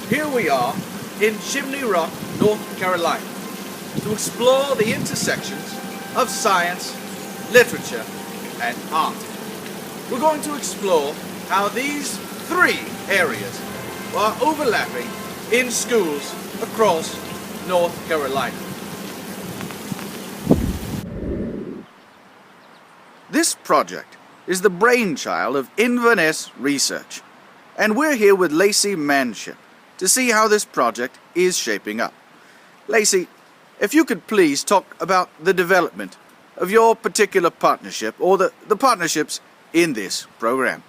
Here we are in Chimney Rock, North Carolina, to explore the intersections of science, literature, and art. We're going to explore how these three areas are overlapping in schools across North Carolina. This project is the brainchild of Inverness Research, and we're here with Lacey Manship to see how this project is shaping up. Lacey, if you could please talk about the development of your particular partnership, or the partnerships in this program.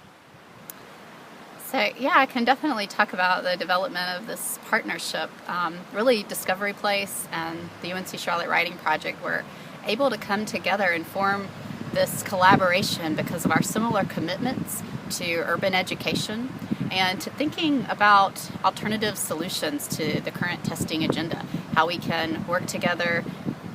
So yeah, I can definitely talk about the development of this partnership. Really, Discovery Place and the UNC Charlotte Writing Project were able to come together and form this collaboration because of our similar commitments to urban education and to thinking about alternative solutions to the current testing agenda, how we can work together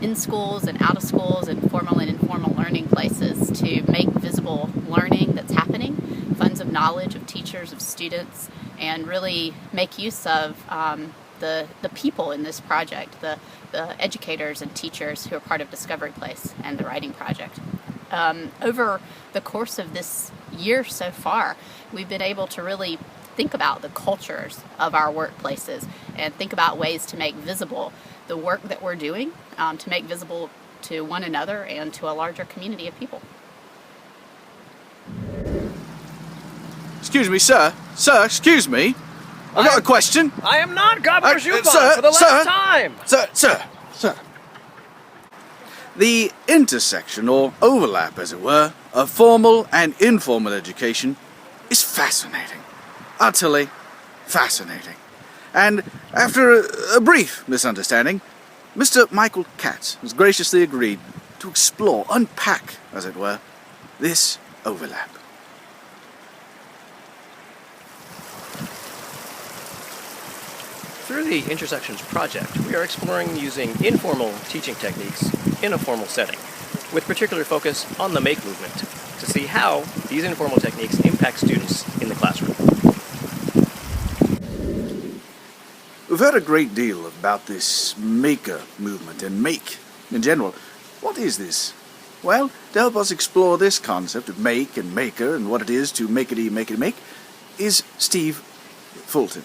in schools and out of schools and formal and informal learning places to make visible learning that's happening, funds of knowledge of teachers, of students, and really make use of the people in this project, the educators and teachers who are part of Discovery Place and the Writing Project. Over the course of this year so far, we've been able to really think about the cultures of our workplaces and think about ways to make visible the work that we're doing, to make visible to one another and to a larger community of people. Excuse me, sir. Sir, excuse me. I've got a question. I am not Governor Jupon sir, for the last time. Sir. The intersection, or overlap as it were, of formal and informal education is fascinating. Utterly fascinating. And after a brief misunderstanding, Mr. Michael Katz has graciously agreed to explore, unpack, as it were, this overlap. Through the Intersections Project, we are exploring using informal teaching techniques in a formal setting, with particular focus on the MAKE movement, to see how these informal techniques impact students in the classroom. We've heard a great deal about this maker movement and make in general. What is this? Well, to help us explore this concept of make and maker and what it is to make-it-y, make-it-make, is Steve Fulton.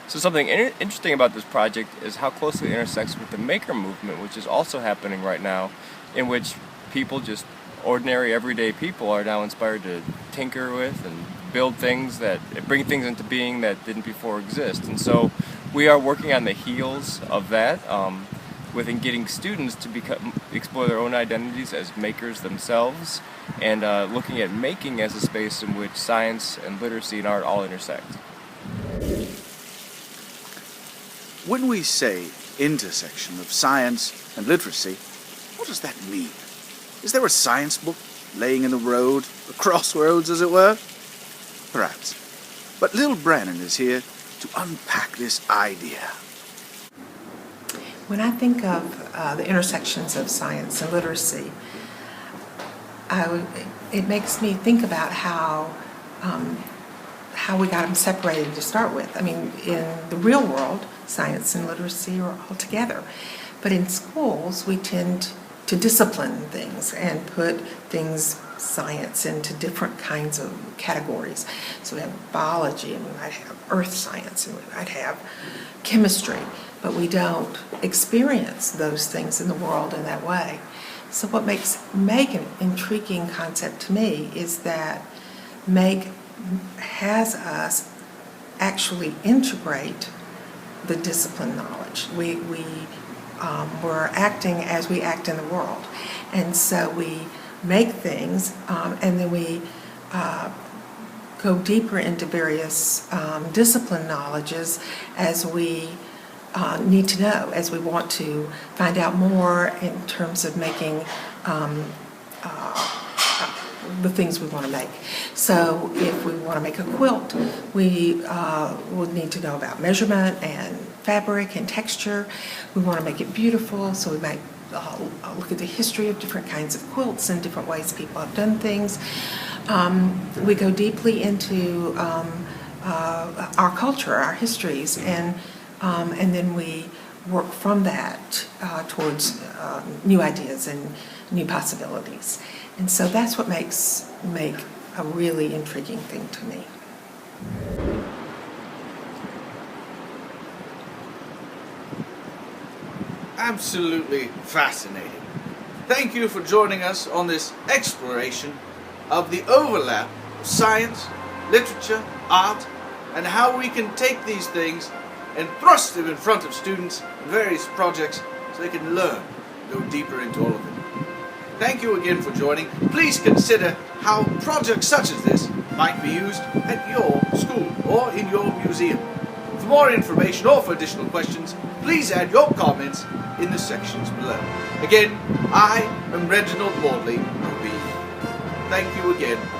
So something interesting about this project is how closely it intersects with the maker movement, which is also happening right now, in which people, just ordinary everyday people, are now inspired to tinker with and build things that bring things into being that didn't before exist. And so we are working on the heels of that, within getting students to explore their own identities as makers themselves, and looking at making as a space in which science and literacy and art all intersect. When we say intersection of science and literacy, what does that mean? Is there a science book laying in the road, a crossroads as it were? Perhaps. But Lil Brannon is here to unpack this idea. When I think of the intersections of science and literacy, it makes me think about how we got them separated to start with. I mean, in the real world, science and literacy are all together. But in schools, we tend to discipline things and put things, science, into different kinds of categories. So we have biology, and we might have earth science, and we might have chemistry, but we don't experience those things in the world in that way. So what makes make an intriguing concept to me is that make has us actually integrate the discipline knowledge. We're acting as we act in the world, and so we make things, and then we go deeper into various discipline knowledges as we need to know, as we want to find out more in terms of making the things we want to make. So if we want to make a quilt, we would need to know about measurement and fabric and texture. We want to make it beautiful, so we might look at the history of different kinds of quilts and different ways people have done things. We go deeply into our culture, our histories, and then we work from that towards new ideas and new possibilities. And so that's what makes make a really intriguing thing to me. Absolutely fascinating. Thank you for joining us on this exploration of the overlap of science, literature, art, and how we can take these things and thrust them in front of students in various projects so they can learn, go deeper into all of it. Thank you again for joining. Please consider how projects such as this might be used at your school or in your museum. For more information or for additional questions, please add your comments in the sections below. Again, I am Reginald Maudley, OB. Thank you again.